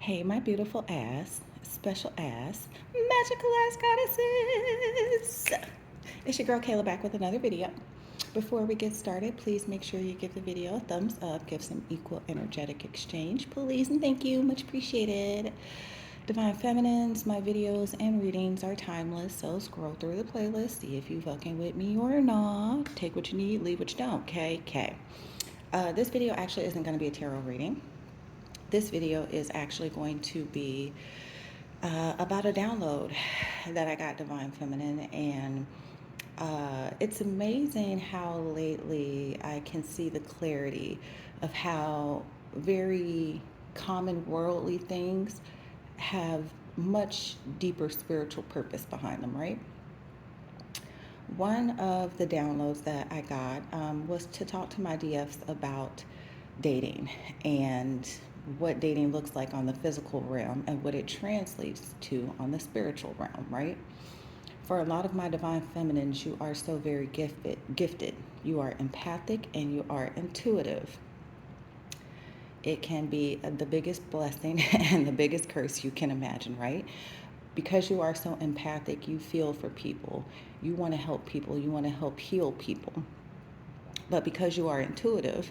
Hey, my beautiful ass, special ass, magical ass goddesses. It's your girl Kayla back with another video. Before we get started, please make sure you give the video a thumbs up, give some equal energetic exchange, please, and thank you. Much appreciated. Divine Feminines, my videos and readings are timeless, so scroll through the playlist, see if you fucking with me or not. Take what you need, leave what you don't, okay? This video actually isn't going to be a tarot reading. This video is actually going to be about a download that I got, Divine Feminine, and it's amazing how lately I can see the clarity of how very common worldly things have much deeper spiritual purpose behind them, right? One of the downloads that I got was to talk to my DFs about dating and what dating looks like on the physical realm and what it translates to on the spiritual realm, right? For a lot of my divine feminines, you are so very gifted. You are empathic and you are intuitive. It can be the biggest blessing and the biggest curse you can imagine, right? Because you are so empathic, you feel for people. You want to help people. You want to help heal people. But because you are intuitive,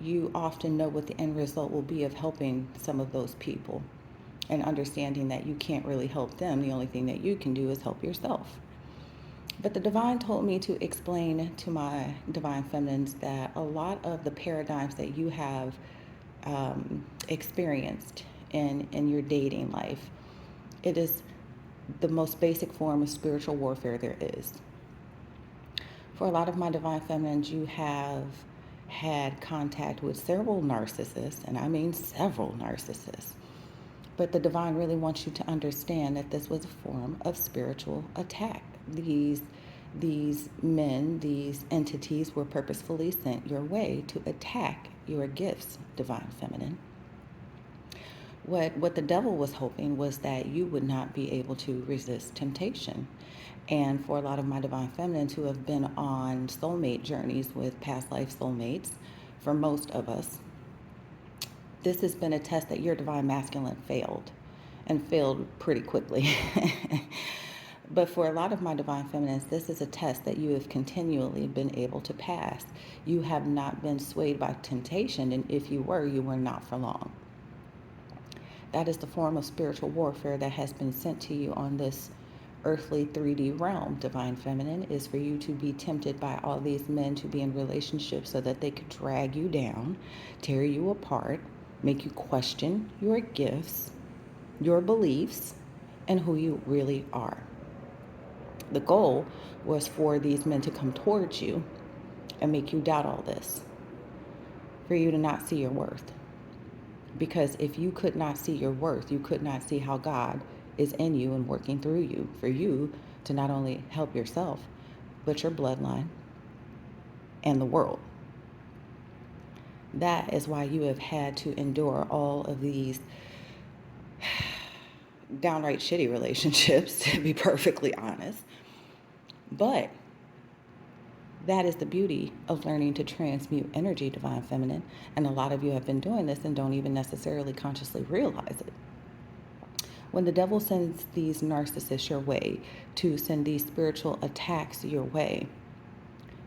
you often know what the end result will be of helping some of those people and understanding that you can't really help them. The only thing that you can do is help yourself. But the divine told me to explain to my divine feminines that a lot of the paradigms that you have experienced in your dating life, it is the most basic form of spiritual warfare there is. For a lot of my divine feminines, you have had contact with several narcissists, and I mean several narcissists. But the divine really wants you to understand that this was a form of spiritual attack. These men, these entities were purposefully sent your way to attack your gifts, divine feminine. What the devil was hoping was that you would not be able to resist temptation. And for a lot of my divine feminines who have been on soulmate journeys with past life soulmates, for most of us, this has been a test that your divine masculine failed, and failed pretty quickly. But for a lot of my divine feminines, this is a test that you have continually been able to pass. You have not been swayed by temptation, and if you were not for long. That is the form of spiritual warfare that has been sent to you on this earthly 3D realm, divine feminine, is for you to be tempted by all these men to be in relationships so that they could drag you down, tear you apart, make you question your gifts, your beliefs, and who you really are. The goal was for these men to come towards you and make you doubt all this, for you to not see your worth. Because if you could not see your worth, you could not see how God is in you and working through you for you to not only help yourself, but your bloodline and the world. That is why you have had to endure all of these downright shitty relationships, to be perfectly honest. But that is the beauty of learning to transmute energy, divine feminine. And a lot of you have been doing this and don't even necessarily consciously realize it. When the devil sends these narcissists your way to send these spiritual attacks your way,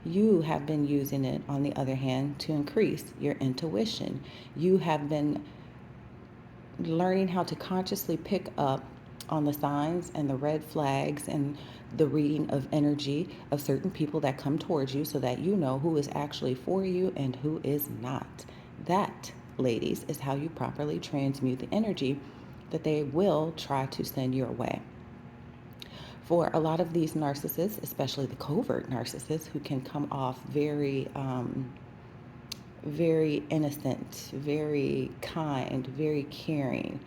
you have been using it, on the other hand, to increase your intuition. You have been learning how to consciously pick up on the signs and the red flags and the reading of energy of certain people that come towards you so that you know who is actually for you and who is not. That, ladies, is how you properly transmute the energy that they will try to send your way. For a lot of these narcissists, especially the covert narcissists, who can come off very innocent, very kind, very caring.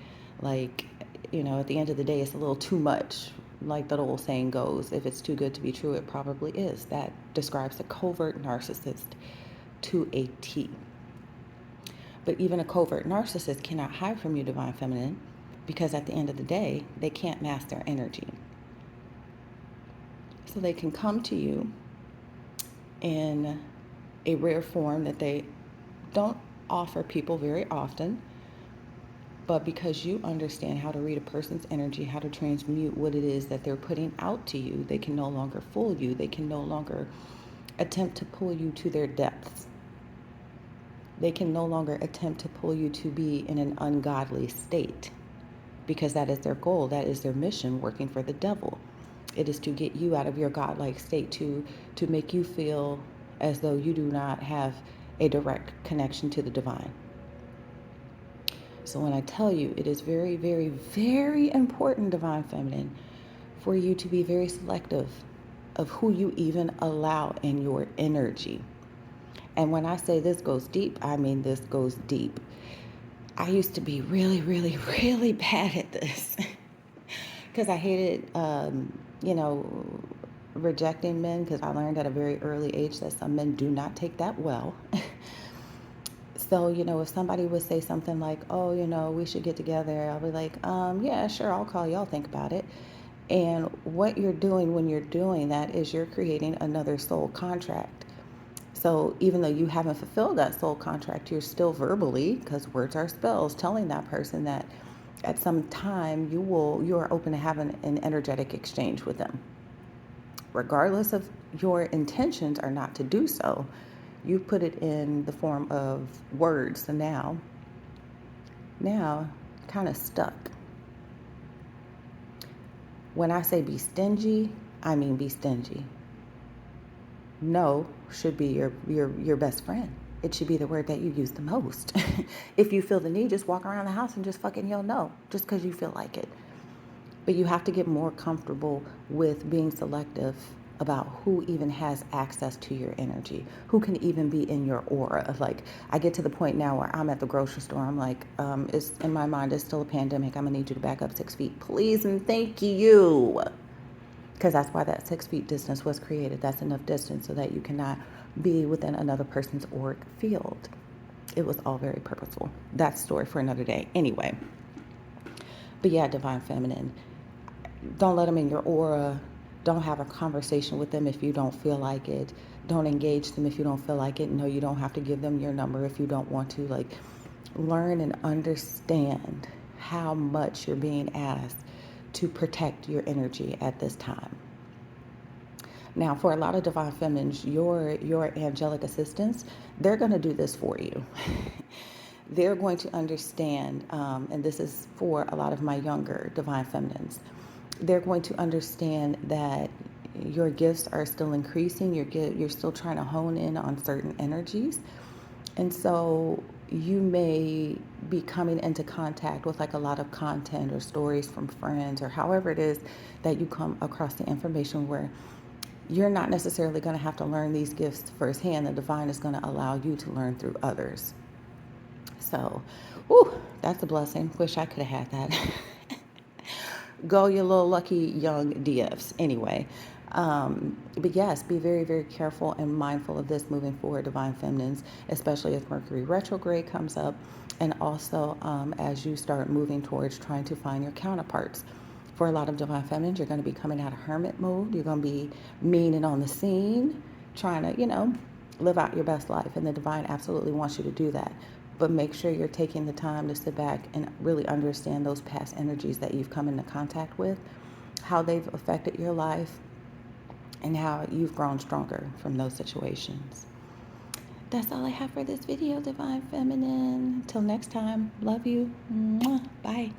Like, at the end of the day, it's a little too much. Like that old saying goes, if it's too good to be true, it probably is. That describes a covert narcissist to a T. But even a covert narcissist cannot hide from you, divine feminine, because at the end of the day, they can't mask their energy. So they can come to you in a rare form that they don't offer people very often, But because you understand how to read a person's energy, how to transmute what it is that they're putting out to you, they can no longer fool you. They can no longer attempt to pull you to their depths. They can no longer attempt to pull you to be in an ungodly state, because that is their goal. That is their mission, working for the devil. It is to get you out of your godlike state, to make you feel as though you do not have a direct connection to the divine. So when I tell you, it is very, very, very important, Divine Feminine, for you to be very selective of who you even allow in your energy. And when I say this goes deep, I mean this goes deep. I used to be really, really, really bad at this because I hated, rejecting men, because I learned at a very early age that some men do not take that well. So, if somebody would say something like, oh, we should get together, I'll be like, yeah, sure, I'll call you, I'll think about it. And what you're doing when you're doing that is you're creating another soul contract. So even though you haven't fulfilled that soul contract, you're still verbally, because words are spells, telling that person that at some time you are open to having an energetic exchange with them. Regardless of your intentions are not to do so, you put it in the form of words. So now kind of stuck. When I say be stingy, I mean be stingy. No should be your best friend. It should be the word that you use the most. If you feel the need, just walk around the house and just fucking yell no, just because you feel like it. But you have to get more comfortable with being selective about who even has access to your energy, who can even be in your aura. Like, I get to the point now where I'm at the grocery store. I'm like, it's in my mind, it's still a pandemic. I'm gonna need you to back up 6 feet, please and thank you. Because that's why that 6 feet distance was created. That's enough distance so that you cannot be within another person's auric field. It was all very purposeful. That's a story for another day. Anyway. But yeah, Divine Feminine, don't let them in your aura. Don't have a conversation with them if you don't feel like it. Don't engage them if you don't feel like it. No, you don't have to give them your number if you don't want to. Like, learn and understand how much you're being asked to protect your energy at this time. Now, for a lot of Divine Feminines, your angelic assistants, they're going to do this for you. They're going to understand, and this is for a lot of my younger Divine Feminines, they're going to understand that your gifts are still increasing. You're still trying to hone in on certain energies. And so you may be coming into contact with like a lot of content or stories from friends, or however it is that you come across the information, where you're not necessarily going to have to learn these gifts firsthand. The divine is going to allow you to learn through others. So, that's a blessing. Wish I could have had that. Go, you little lucky young DFs. Anyway, but yes, be very, very careful and mindful of this moving forward, Divine Feminines, especially as Mercury retrograde comes up, and also as you start moving towards trying to find your counterparts. For a lot of Divine Feminines, you're going to be coming out of hermit mode. You're going to be mean and on the scene, trying to, live out your best life. And the divine absolutely wants you to do that. But make sure you're taking the time to sit back and really understand those past energies that you've come into contact with, how they've affected your life, and how you've grown stronger from those situations. That's all I have for this video, Divine Feminine. Until next time, love you. Mwah. Bye.